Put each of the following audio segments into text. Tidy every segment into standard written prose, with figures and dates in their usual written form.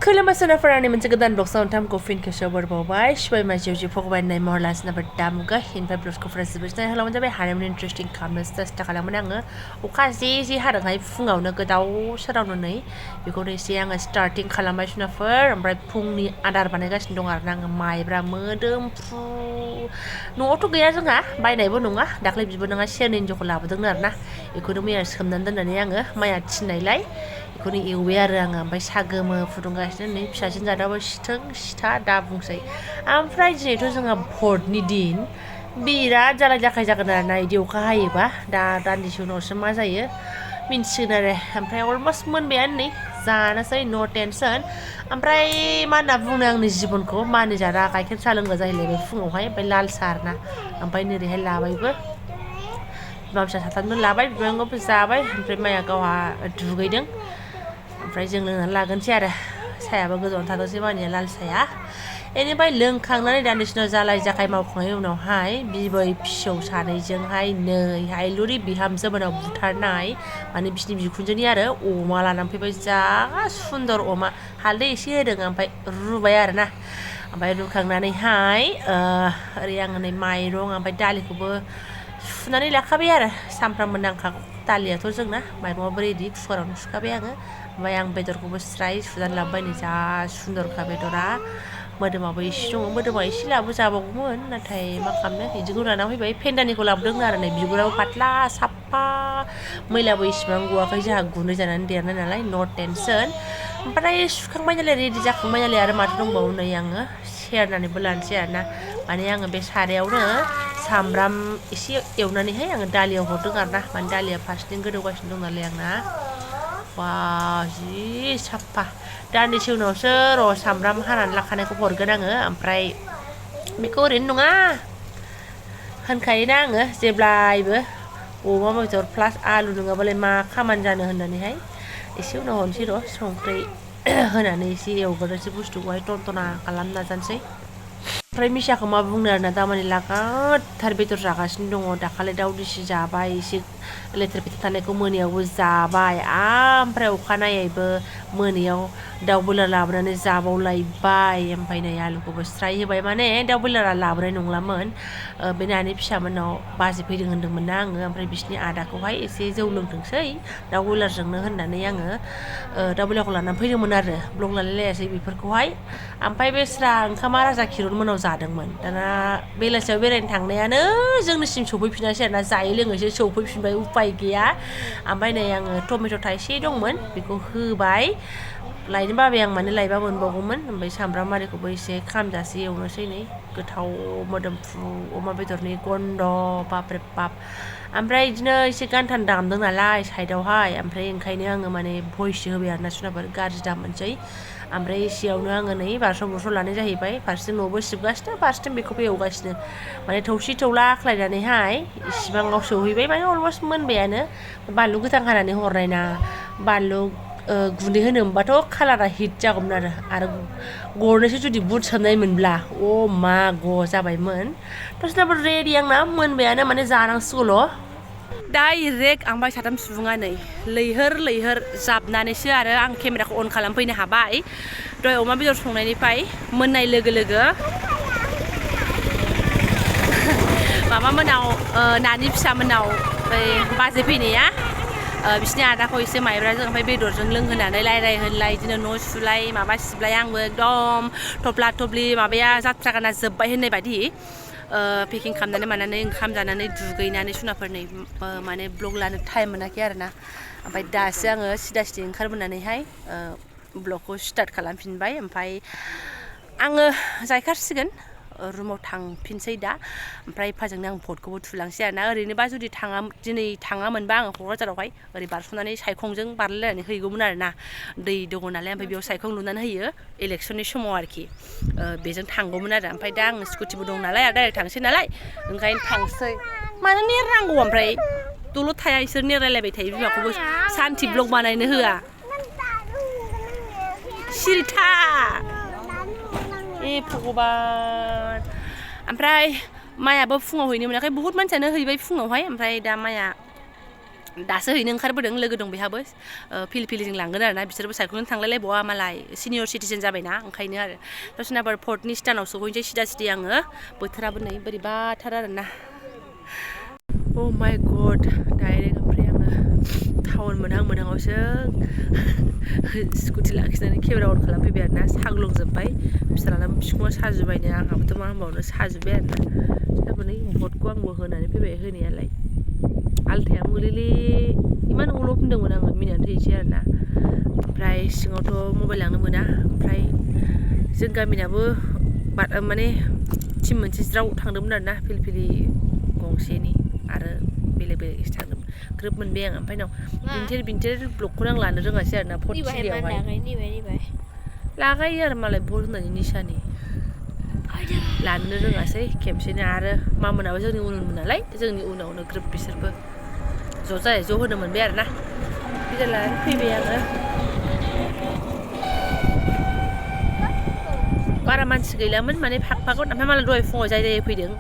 खुलुमबाय सोनाफोरानि मोनसे गोदान ब्लग साउन्ड फिन खेबसेयाव बरबावबाय शिबाय माजियाव फगबाय नाय महर लासिनाफोर दामुगा इनफाय ब्लगखौ फोजोबनाय खालामनाय जाबाय हारिमुनि इन्टारेस्टिं खालामनो सेस्था खालामोन आङो अखा जे हादोंहाय फुङावनो गोदाव सोरावनो नै बेखौनो एसे आङो स्टार्टिं खालामबाय सोनाफोर ओमफ्राय फुंनि आदार बानायगासिनो दं आरोना आङो माइब्रा मोदोमफ्रु न'आवथ' गैया जोंहा बायनायबो नङा दाख्लै बिबोनाङा सेरनैनि जखौ लाबोदोंनो आरोना बेखौनो मैया सोमनानै दोननानै आङो माइया थिननायलाय बेखौनो एवबाय आरो आङो ओमफ्राय सा गोमो फुदुंगासिनो नै फिसासिन जादाबो सिथों सिथा दा बुंसै ओमफ्राय दिनैथ' जोंहा भटनि दिन बिराद जालाय जाखाय जागोन आरोना इदि अखा हायोबा दा दान्दिसे उनावसो मा जायो मिन्थिसिगोन आरो ओमफ्राय अलमस्ट मोनबायानो नै जानोसै न' टेनसन ओमफ्राय मा होनना बुंनो आंनि जिबनखौ मानि जादा गाइखेर साहा लोंग्रा जाहैलायबाय फुङावहाय ओमफ्राय लाल साहा आरोना ओमफ्राय नोरैहाय लाबायबो बिमा फिसा साथामनो लाबाय बिमायंआबो जाबाय ओमफ्राय माया गावहा दुगैदों ओमफ्राय जों लोंनानै लागोनसै आरो सायाबो गोजौआवनो थादोंसै मानिया लाल साया बेनिफ्राय लोंखांनानै दान्दिसेनाव जालाय जाखाय मावखांनायनि उनावहाय बिबै फिसौ सानैजोंहाय नैहाय लुरि बिहामजो मोनाव बुथारनाय माने बिसिनि बिखुनजोनि आरो अमा लानानै फैबाय जा सुन्दर अमा हालदै एसे होदों ओमफ्राय रुबाय आरोना ओमफ्राय रुखांनानैहाय ओरै आङो नै माइरं ओमफ्राय दालिखौबो सुनानै लाखाबाय आरो सामफ्रामबो नांखागौ दालियाथ' जोंना माइरङाबो रेडि कुकारावनो सुखाबाय आङो ओमफ्राय आं बेदरखौबो स्राय सुनानै लाबोबाय नै जा सुन्दरखा बेदरा मोदोमाबो एसे दङ मोदोमा एसे लाबो जाबावगौमोन नाथाय मा खालामनो बिदिखौ लाना फैबाय फेन्दानिखौ लाबोदों आरो नै बिगुराबो पातला साफा मैलाबो इसिबां गवाखै जोंहा गुन्दै जानानै देरनाय नालाय न' टेनसन ओमफ्राय सुखांबाय नालाय रेडि जाखांबाय नालाय आरो माथो दंबावो नै आङो सेरनानैबो लानोसै आरोना माने आङो बे सारायावनो सामब्राम एसे एवनानैहाय आङो दालियाव हरदों आरोना माने दालिया फारसेथिं गोदौगासिनो दं नालाय आंना बा जि साफा दान्दिसे उनावसो र' सामब्राम हानानै लाखानायखौ हरगोन आङो ओमफ्राय बेखौ ओरैनो नङा होनखायोना आङो जेब्लायबो अमा बेदर प्लास आलु नङाबालाय मा खामानि जानो होननानैहाय एसे उनाव हरनोसै र' संख्रि होनानै एसे एवग्रोनोसै बुस्थुखौहाय टनटना खालामनो नाजानोसै ओमफ्राय मिसाखौ मा बुंनो आरोना दामानि लागाथार बेदर जागासिनो दङ दाखालि दाउ दिसि जाबाय एसे लेथेर फेथेर थानायखौ मोनायावबो जाबाय ओमफ्राय अखानायैबो मोनायाव दाउ बयलार लाबोनानै जाबावलायबाय ओमफ्राय नै आलुखौबो स्राय होबाय माने दाउ बयलारा लाबोनाय नंलामोन बे नानि फिसामोननाव बाजै फैदों होन्दोंमोन ना आङो ओमफ्राय बिसिनि आदाखौहाय एसे जौ लोंथोंसै दाउ बयलारजोंनो होननानै आङो दाउ बयलारखौ लानानै फैदोंमोन आरो ब्लग लालायलायासै बेफोरखौहाय ओमफ्राय बेस्रा ओंखामा राजा खिरन मोनाव जादोंमोन दाना बेलासियाव बेरायनो थांनायानो जोंनिसिम सफैफिनासै आरोना जायै लोङैसो सफैफिनबाय उपाय गैया ओमफ्राय नै आङो टमेट' थाइसे दंमोन बेखौ होबाय लायनो बाबाय आं माने लायबा मोनबावगौमोन ओमफ्राय सामब्राम आरिखौबो एसे खामजासे एवनोसै नै गोथाव मोदोमफ्रु अमा बेदरनि गन्ध बाब रे बाब ओमफ्राय बिदिनो एसे गानथान दामदों नालाय साइडआवहाय ओमफ्राय ओंखायनो आङो माने भइससो होबाय आरोना सुनाफोर गाज्रि दाम मोनसै ओमफ्राय एसेयावनो आङो नै बारस' बुरस' लानाय जाहैबाय फारसेथिं न'बो सिबगासिनो फारसेथिं बेखौबो एवगासिनो माने थौसि थौला आख्लायनानैहाय इसिबाङाव सौहैबाय माने अलमस्ट मोनबायानो बानलु गोथां हानानै हरनाय ना बानलु गुन्दै होनो मोनबाथ' कालारा हिट जागौमोन आरो गरनैसो जुदि बुट सोमनाय मोनब्ला अ मा ग जाबायमोन दसनाबो रेडि आंना मोनबायानो माने जानांसिगौल' डाइरेक्ट आंबाय साथाम सुबुङा नै लैहोर लैहोर जाबनानैसो आरो आं केमेराखौ अन खालामफैनो हाबाय दहाय अमा बेदर संनायनिफ्राय मोननाय लोगो लोगो माबा मोनाव नानि फिसामोनाव बाजै फैनाया बिसिनि आदाखौ एसे माइब्राजों ओमफ्राय बेदरजों लोंहोनानै रायलायहोलाय बिदिनो न' सुलाय माबा सिबलाय आंबो एकदम थफ्ला थफ्लि माबाया जाथ्रा गाना जोब्बाय होननाय बायदि पेकिं खालामनानै मानानै ओंखाम जानानै दुगैनानै सुनाफोरनै माने ब्लग लानो टाइम मोनाखै आरोना ओमफ्राय दासो आङो सिदा सिदि ओंखारबोनानैहाय ब्लगखौ स्टार्ट खालामफिनबाय ओमफ्राय आङो जायखारसिगोन रुमाव थांफिनसै दा ओमफ्राय एफाजोंनो आं भटखौबो थुलांसै आरोना ओरैनोबा जुदि दिनै थाङामोनबा आङो क'क्राझारावहाय ओरै बारस'नानै सायखंजों बारलायनानै हैगौमोन आरोना दै दङ नालाय ओमफ्राय बेयाव सायखं लुनानै होयो इलेक्सननि समाव आरोखि बेजों थांगौमोन आरो ओमफ्राय दा आं स्कुटिबो दं नालाय आरो डाइरेक्ट थांसै नालाय ओंखायनो थांसै मानो नेरनांगौ ओमफ्राय दलद थाया इसोर नेरायलायबाय थायो बिमाखौबो सान्थि ब्लग बानायनो होआ सिरिथा ए भगबान ओमफ्राय माइयाबो फुङाव हैनो मोनाखै बुहुत मानसियानो हैबाय फुङावहाय ओमफ्राय दा माइया दासो हैनो ओंखारबोदों लोगो दं बेहाबो फिलिपिलिजों लांगोन आरोना बिसोरबो साइकेलजों थांलायलायबावा मालाय सिनियर सिटिजेन जाबायना ओंखायनो आरो दसेना बार पर्टनि स्टानाव सहैनोसै सिदा सिदि आङो बोथोराबो नै बोरैबाथार आरोना अ माय गड डाइरेक्ट ओमफ्राय आङो टाउन मोनहांआवसो स्कुटि लाखिनानै केमेरा अन खालामफैबाय आरोना साग्लुंजोब्बाय फिसालानाबो बिखुङा साजुबायनो आंहाबोथ' मा होनबावनो साजुबाय आरोना दाबो नै भटखौ आंबो होनानै फैबाय होनायालाय आलथाया मोलेले इमान उनाव बुंदोंमोन आङो मिनिनानै थैनोसै आरोना ओमफ्राय सिङावथ' मबाइल लांनो मोना ओमफ्राय जों गामिनाबो माने टिम मोनसे ज्राव थांदोंमोन आरोना फिलफिलि गंसेनि आरो बेलेग बेलेग एसे थांदोंमोन ग्रोब मोनबाय आं ओमफ्राय नाव बिन्थेर ब्लगखौनो आं लानो रोङासै आरोना भट थिलियावहाय लागायो आरो मालाय भट होनायनि निसानि लानो रोङासै खेबसेनो आरो मामोनाबो जोंनि उनमोन नालाय जोंनि उनावनो ग्रोब बिसोरबो ज' होनो मोनबाय आरोना बिदाय लानानै फैबाय आङो बारा मानसि गैलामोन माने फागफागोन ओमफ्राय मालाय दहाय फुङाव जाय फैदों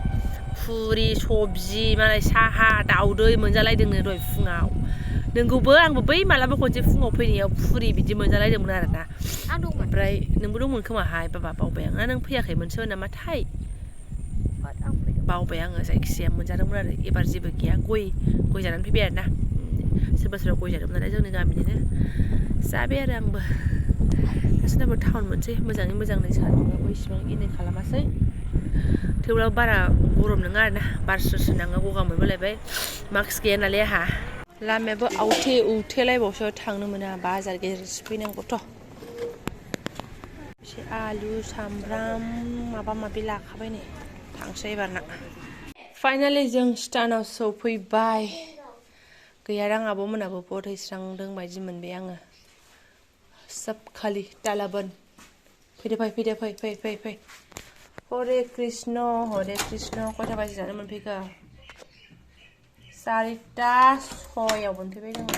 फुरि सबजि मालाय साहा दाउदै मोनजालायदोंनो दहाय फुङाव नोंगौबो आंबो बै मालाबा खनसे फुङाव फैनायाव फुरि बिदि मोनजालायदोंमोन आरोना ओमफ्राय नोंबो दंमोन खोमाहाय बाबा बावबाय आं ना नों फैयाखैमोनसो नामाथाय बावबाय आङो जायखिजाया मोनजादोंमोन आरो एबार जेबो गैया गय जानानै फैबाय आरोना सोरबा गय जादोंमोन नालाय जोंनि गामिनिनो जाबाय आरो आंबो दासिमबो टाउन मोनसै मोजाङै मोजांनो सान्दुंआबो इसिबां इनै खालामासै थेवब्लाबो बारा गरम नङा आरोना बार स्रो नाङो गगा मोनबोलायबाय मास्क गैया नालाय आंहा लामायाबो आवथेलायबावसो थांनो मोना बाजार गेजेरसो फैनांगौथ' एसे आलु सामब्राम माबा माबि लाखाबाय नै थांसै एबारना फाइनालि जों स्टानाव सौफैबाय गैया रां आब'मोनाबो भट हैस्रांदों बायदि मोनबाय आङो सब खालि तालाबन फै हरे कृष्ण खयथा बाजि जानो मोनफैखो 4:06 मोनफैबाय जोङो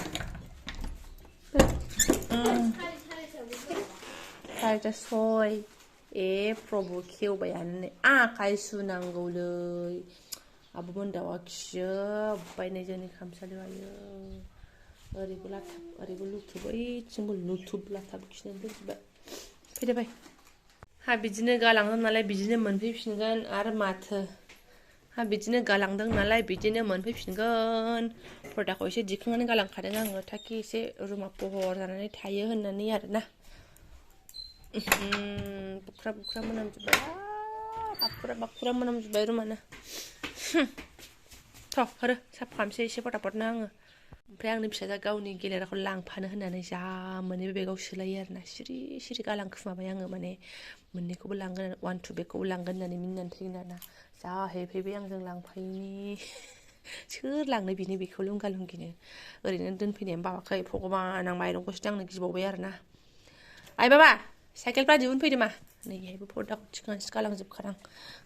4:06 प्रभु खेवबायानो नै आखाइ सुनांगौलै आब'मोन दाउआ खिजोब्बाय नै जोंनि खामसालियाव आयो ओरैबो लाथाब ओरैबो लुथुब ओइथिंबो लुथुब लाथाब खिनानै दोनजोब्बाय फै हा बिदिनो गालांदों नालाय बिदिनो मोनफैफिनगोन आरो माथो हा बिदिनो गालांदों नालाय बिदिनो मोनफैफिनगोन पर्दाखौ एसे दिखांनानै गालांखादों आङो थाखि एसे रुमा पहर जानानै थायो होननानै आरोना बुख्रा मोनामजोब्बाय बाखुरा मोनामजोब्बाय रुमानो थ' हरो साफा खालामसै एसे फटाफटनो आङो ओमफ्राय आंनि फिसाजोआ गावनि गेलेग्राखौ लांफानो होननानै जा मोननैबो बेगाव सोलायो आरोना सिरि गालांखुमाबाय आङो माने मोननैखौबो लांगोन 1, 2 बेगखौबो लांगोन होननानै मिनिनानै थैगोन आरोना जा हेफैबाय आंजों लांफायिनि सोर लांनो बिनि बेखौ लुंगिनो ओरैनो दोनफैनायानो बावाखै भगबान आं माइरंखौसो दांनो गिबावबाय आरोना आइ बाबा साइकेलफ्रा दिहुनफैदो मा नैहायबो पर्दाखौ थिखांनानैसो गालांजोबखादां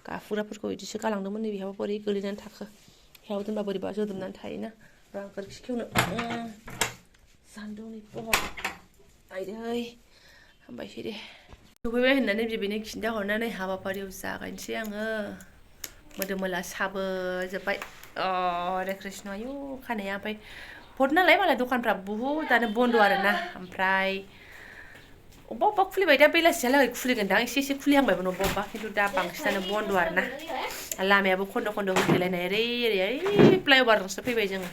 गाफुग्राफोरखौ बिदिसो गालांदोंमोन नैबेहाबो बोरै गोलैनानै थाखो बेयाव दोनबा बोरैबा जोदोबनानै थायोना रांफोर खिखेवनो सान्दुंनि पहर आइदै हामबायसै दे सफैबाय होननानै बेनो खिन्थाहरनानै हाबाफारियाव जागायनोसै आङो मोदोमोला साबोजोब्बाय हरे कृष्ण आयु खानाया ओमफ्राय भट नालाय मालाय दखानफ्रा बुहुदानो बन्द' आरोना ओमफ्राय अबेबा खुलिबाय दा बेलासियालागै खुलिगोनदां एसे खुलिहांबायमोन अबेबा खिन्थु दा बांसिनानो बन्द' आरोना लामायाबो खन्द' होथेलायनाय ओरै फ्लाइअभारजोंसो फैबाय जोङो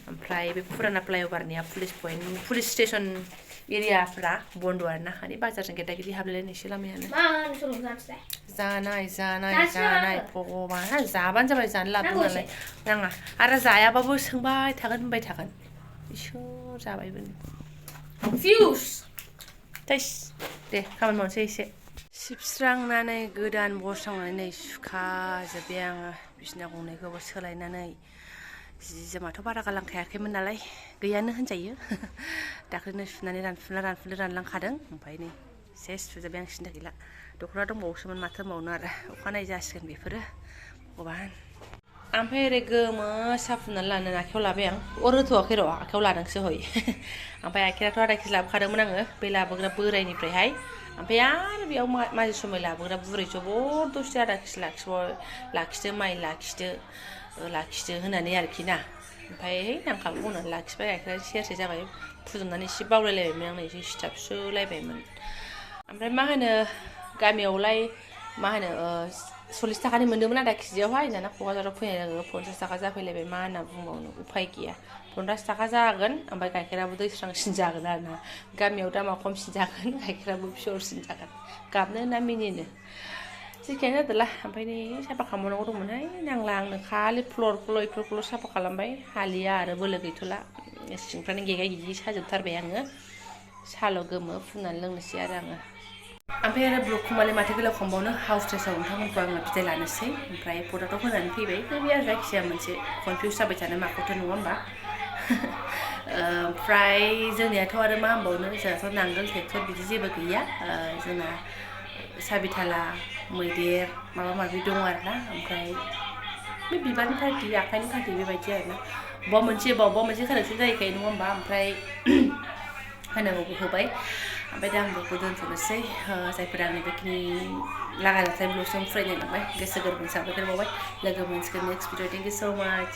ओमफ्राय बे फुराना फ्लाइअभारनिया पुलिस स्टेसन एरियाफ्रा बन्द' आरोना माने बाजारजों गेदा गेदि हाबलायलायनायसो लामायानो जानाय भगबान जाबानो जाबाय जानो लाबोदों नालाय नाङा आरो जायाबाबो सोंबाय थागोन होनबाय थागोन इसोर जाबायबो फिउस दे खामानि मावनोसै एसे सिबस्रांनानै गोदान बस्रांनानै नै सुखाजोब्बाय आङो बिसिना गंनैखौबो सोलायनानै जि जोमाथ' बारा गालांखायाखैमोन नालाय गैयानो होनजायो दाख्लैनो सुनानै रानलांखादों ओमफ्राय नै सेस सुजोब्बाय आं सिन्था गैला दख'ना दंबावोसोमोन माथो मावनो आरो अखानायै जासिगोन बेफोरो भगबान ओमफ्राय ओरै गोमो साहा फुननानै लानो आखायाव लाबाय आं होथ'वाखै र' आखायाव लादोंसो हय ओमफ्राय आखेराथ' आधा केजि लाबोखादोंमोन आङो बे लाबोग्रा बोरायनिफ्रायहाय ओमफ्राय आरो बेयाव माजे समाय लाबोग्रा बुरै जबरदस्ति आधा केजि लाखिदो माइ लाखिदो होननानै आरोखि ना ओमफ्राय नांखागौ होननानै लाखिबाय गाइखेरा सेरसे जाबाय फुदुंनानै एसे बावलायलायबायमोन आंनो एसे सिथाबसोलायबायमोन ओमफ्राय मा होनो गामियावलाय मा होनो 40 थाखानि मोनदोंमोन आदा केजियावहाय दाना क'क्राझाराव फैनाय लोगो 50 थाखा जाफैलायबाय मा होनना बुंबावनो उफाय गैया 50 थाखा जागोन ओमफ्राय गाइखेराबो दैस्रांसिन जागोन आरोना गामियाव दामा खमसिन जागोन गाइखेराबो पियरसिन जागोन गाबनो ना मिनिनो जेखियानो जादोला ओमफ्राय नै साफा खालामनांगौ दंमोनहाय नांला आंनो खालि फ्ल'रखौल' साफा खालामबाय हालिया आरो बोलो गैथ'ला सिंफ्रानो गेगाय गिगि साजोबथारबाय आङो साल' गोमो फुननानै लोंनोसै आरो आङो ओमफ्राय आरो ब्लगखौ मालाय माथो गोलाव खालामबावनो हाउस ड्रेसाव नोंथांमोनखौ आङो बिदाय लानोसै ओमफ्राय फट'थ' होनानै फैबाय बे आरो जायखिजाया मोनसे कनफिउस जाबाय थानो माखौथ' नङा होमबा ओमफ्राय जोंनियाथ' आरो मा होनबावनो जोंहाथ' नांगोल ट्रेक्टर बिदि जेबो गैया जोंना साबिथाला मैदेर माबा माबि दं आरोना ओमफ्राय बे बिबारनि पार्टि आखाइनि पार्टि बेबायदि आरोना बबेबा मोनसे कालेक्सन जाहैखायो नङा होमबा ओमफ्राय होनांगौबो होबाय ओमफ्राय दा आं ब्लगखौ दोनथ'नोसै जायफोरा आंनि बेखिनि लागायजाथाय ब्लगजों फरायनाय लांबाय गोसो गोरबोनि साबायखर बावबाय लोगो मोनसिगोन नेक्स्ट भिडिअ थेंक इउ स' माच